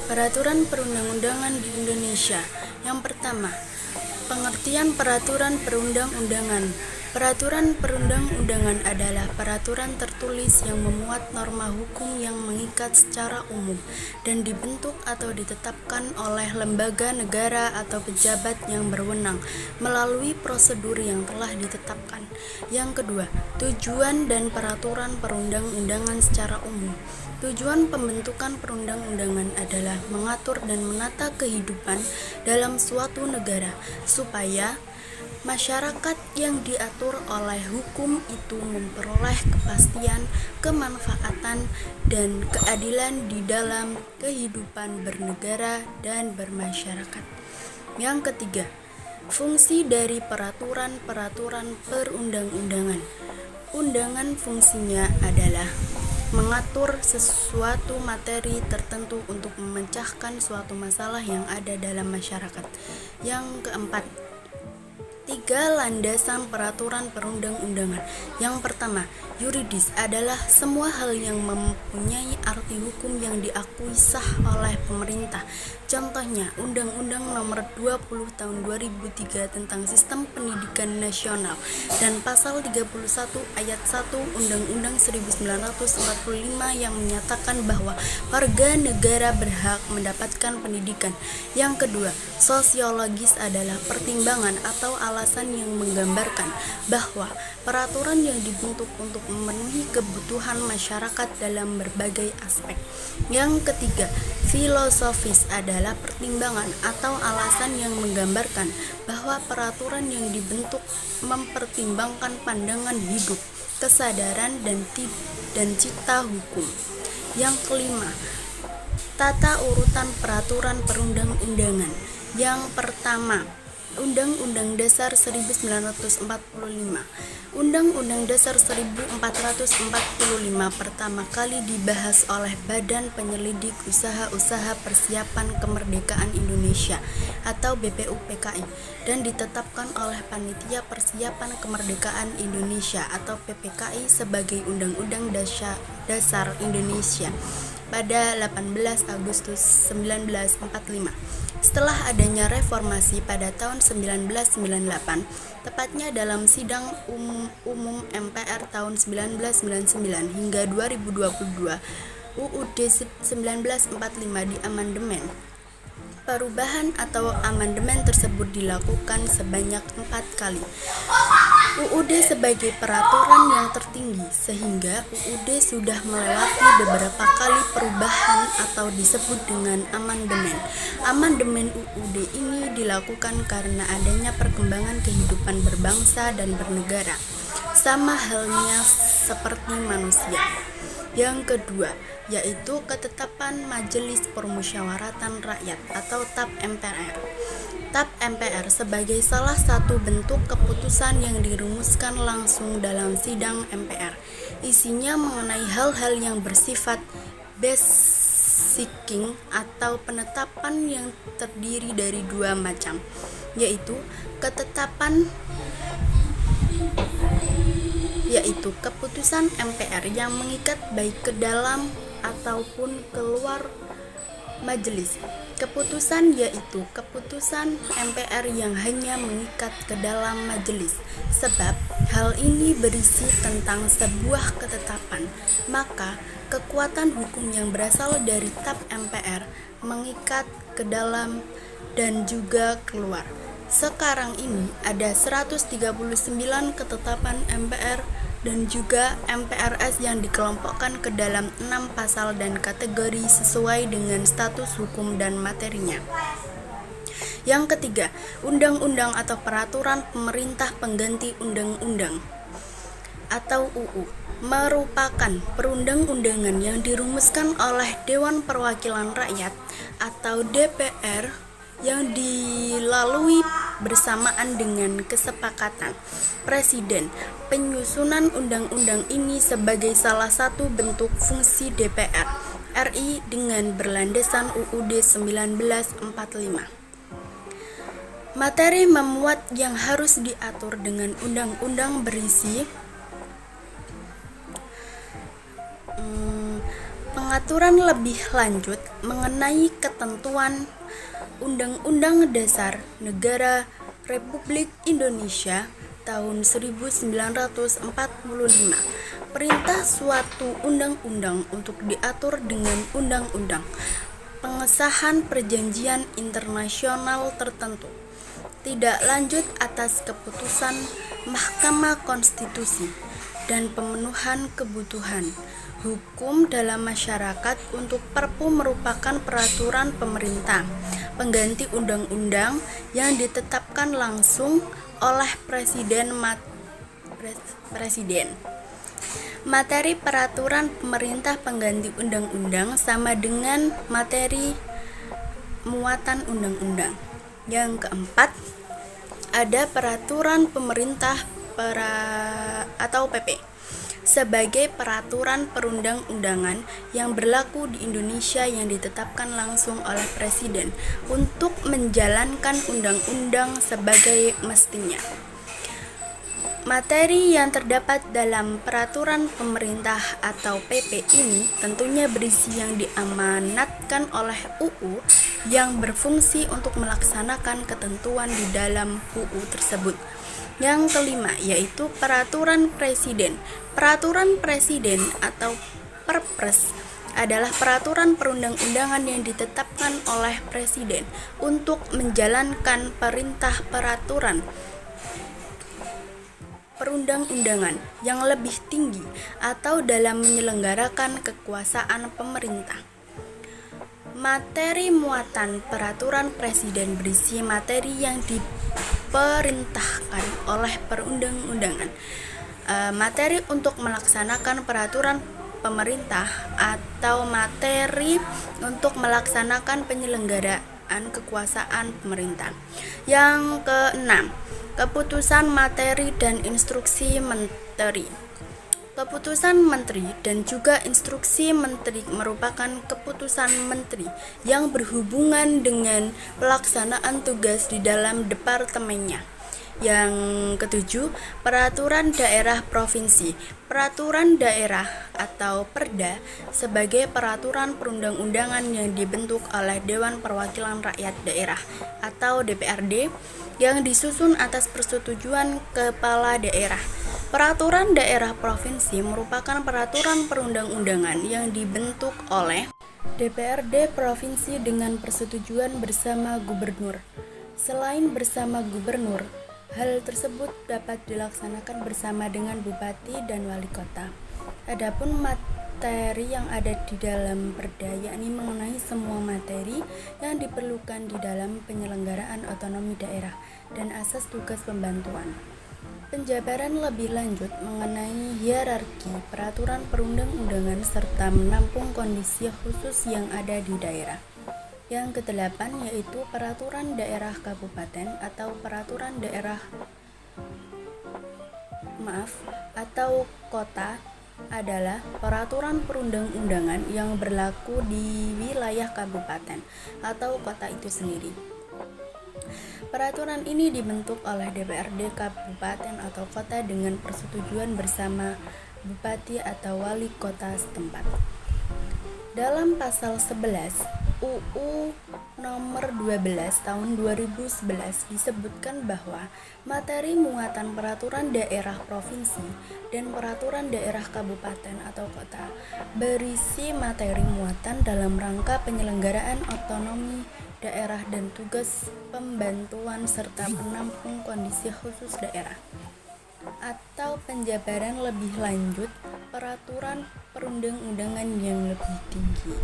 Peraturan perundang-undangan di Indonesia. Yang pertama, pengertian peraturan perundang-undangan. Peraturan perundang-undangan adalah peraturan tertulis yang memuat norma hukum yang mengikat secara umum dan dibentuk atau ditetapkan oleh lembaga negara atau pejabat yang berwenang melalui prosedur yang telah ditetapkan. Yang kedua, tujuan dan peraturan perundang-undangan secara umum. Tujuan pembentukan perundang-undangan adalah mengatur dan menata kehidupan dalam suatu negara supaya masyarakat yang diatur oleh hukum itu memperoleh kepastian, kemanfaatan, dan keadilan di dalam kehidupan bernegara dan bermasyarakat. Yang ketiga, fungsi dari peraturan-peraturan perundang-undangan. Undangan fungsinya adalah mengatur sesuatu materi tertentu untuk memecahkan suatu masalah yang ada dalam masyarakat. Yang keempat, 3 landasan peraturan perundang-undangan. Yang pertama, yuridis adalah semua hal yang mempunyai arti hukum yang diakui sah oleh pemerintah. Contohnya, Undang-Undang Nomor 20 Tahun 2003 tentang Sistem Pendidikan Nasional dan Pasal 31 Ayat 1 Undang-Undang 1945 yang menyatakan bahwa warga negara berhak mendapatkan pendidikan. Yang kedua, sosiologis adalah pertimbangan atau alasan yang menggambarkan bahwa peraturan yang dibentuk untuk memenuhi kebutuhan masyarakat dalam berbagai aspek. Yang ketiga, filosofis adalah pertimbangan atau alasan yang menggambarkan bahwa peraturan yang dibentuk mempertimbangkan pandangan hidup, kesadaran, dan cita hukum. Yang kelima, tata urutan peraturan perundang-undangan. Yang pertama, Undang-Undang Dasar 1945. Undang-Undang Dasar 1445 pertama kali dibahas oleh Badan Penyelidik Usaha-Usaha Persiapan Kemerdekaan Indonesia atau BPUPKI dan ditetapkan oleh Panitia Persiapan Kemerdekaan Indonesia atau PPKI sebagai Undang-Undang Dasar Indonesia pada 18 Agustus 1945. Setelah adanya reformasi pada tahun 1998, tepatnya dalam sidang umum MPR tahun 1999 hingga 2022, UUD 1945 diamandemen. Perubahan atau amandemen tersebut dilakukan sebanyak 4 kali. UUD sebagai peraturan yang tertinggi, sehingga UUD sudah melewati beberapa kali perubahan atau disebut dengan amandemen. Amandemen UUD ini dilakukan karena adanya perkembangan kehidupan berbangsa dan bernegara, sama halnya seperti manusia. Yang kedua, yaitu ketetapan Majelis Permusyawaratan Rakyat atau TAP MPR. TAP MPR sebagai salah satu bentuk keputusan yang dirumuskan langsung dalam sidang MPR. Isinya mengenai hal-hal yang bersifat basicing atau penetapan yang terdiri dari 2 macam, yaitu keputusan MPR yang mengikat baik ke dalam ataupun keluar majelis. Keputusan yaitu keputusan MPR yang hanya mengikat ke dalam majelis. Sebab hal ini berisi tentang sebuah ketetapan, maka kekuatan hukum yang berasal dari TAP MPR mengikat ke dalam dan juga keluar. Sekarang ini ada 139 ketetapan MPR dan juga MPRS yang dikelompokkan ke dalam 6 pasal dan kategori sesuai dengan status hukum dan materinya. Yang ketiga, undang-undang atau peraturan pemerintah pengganti undang-undang atau UU merupakan perundang-undangan yang dirumuskan oleh Dewan Perwakilan Rakyat atau DPR yang dilalui bersamaan dengan kesepakatan Presiden. Penyusunan undang-undang ini sebagai salah satu bentuk fungsi DPR RI dengan berlandasan UUD 1945. Materi memuat yang harus diatur dengan undang-undang berisi Pengaturan lebih lanjut mengenai ketentuan Undang-Undang Dasar Negara Republik Indonesia tahun 1945. Perintah suatu undang-undang untuk diatur dengan undang-undang. Pengesahan perjanjian internasional tertentu. Tidak lanjut atas keputusan Mahkamah Konstitusi dan pemenuhan kebutuhan hukum dalam masyarakat untuk Perpu merupakan peraturan pemerintah pengganti undang-undang yang ditetapkan langsung oleh Presiden. Materi peraturan pemerintah pengganti undang-undang sama dengan materi muatan undang-undang. Yang keempat, ada peraturan pemerintah atau PP sebagai peraturan perundang-undangan yang berlaku di Indonesia yang ditetapkan langsung oleh Presiden untuk menjalankan undang-undang sebagai mestinya. Materi yang terdapat dalam peraturan pemerintah atau PP ini tentunya berisi yang diamanatkan oleh UU yang berfungsi untuk melaksanakan ketentuan di dalam UU tersebut. Yang kelima, yaitu peraturan presiden. Peraturan presiden atau Perpres adalah peraturan perundang-undangan yang ditetapkan oleh presiden untuk menjalankan perintah peraturan perundang-undangan yang lebih tinggi atau dalam menyelenggarakan kekuasaan pemerintah. Materi muatan peraturan presiden berisi materi yang diperintahkan oleh perundang-undangan. Materi untuk melaksanakan peraturan pemerintah atau materi untuk melaksanakan penyelenggaraan kekuasaan pemerintah. Yang keenam, keputusan materi dan instruksi menteri. Keputusan menteri dan juga instruksi menteri merupakan keputusan menteri yang berhubungan dengan pelaksanaan tugas di dalam departemennya. Yang ketujuh, peraturan daerah provinsi. Peraturan daerah atau Perda sebagai peraturan perundang-undangan yang dibentuk oleh Dewan Perwakilan Rakyat Daerah atau DPRD yang disusun atas persetujuan kepala daerah. Peraturan daerah provinsi merupakan peraturan perundang-undangan yang dibentuk oleh DPRD provinsi dengan persetujuan bersama gubernur. Selain bersama gubernur, hal tersebut dapat dilaksanakan bersama dengan bupati dan wali kota. Adapun materi yang ada di dalam Perda yakni mengenai semua materi yang diperlukan di dalam penyelenggaraan otonomi daerah dan asas tugas pembantuan. Penjabaran lebih lanjut mengenai hierarki peraturan perundang-undangan serta menampung kondisi khusus yang ada di daerah. Yang kedelapan yaitu peraturan daerah kabupaten atau peraturan daerah atau kota adalah peraturan perundang-undangan yang berlaku di wilayah kabupaten atau kota itu sendiri. Peraturan ini dibentuk oleh DPRD kabupaten atau kota dengan persetujuan bersama bupati atau wali kota setempat. Dalam pasal 11 UU nomor 12 tahun 2011 disebutkan bahwa materi muatan peraturan daerah provinsi dan peraturan daerah kabupaten atau kota berisi materi muatan dalam rangka penyelenggaraan otonomi daerah dan tugas pembantuan serta menampung kondisi khusus daerah. Atau penjabaran lebih lanjut peraturan perundang-undangan yang lebih tinggi.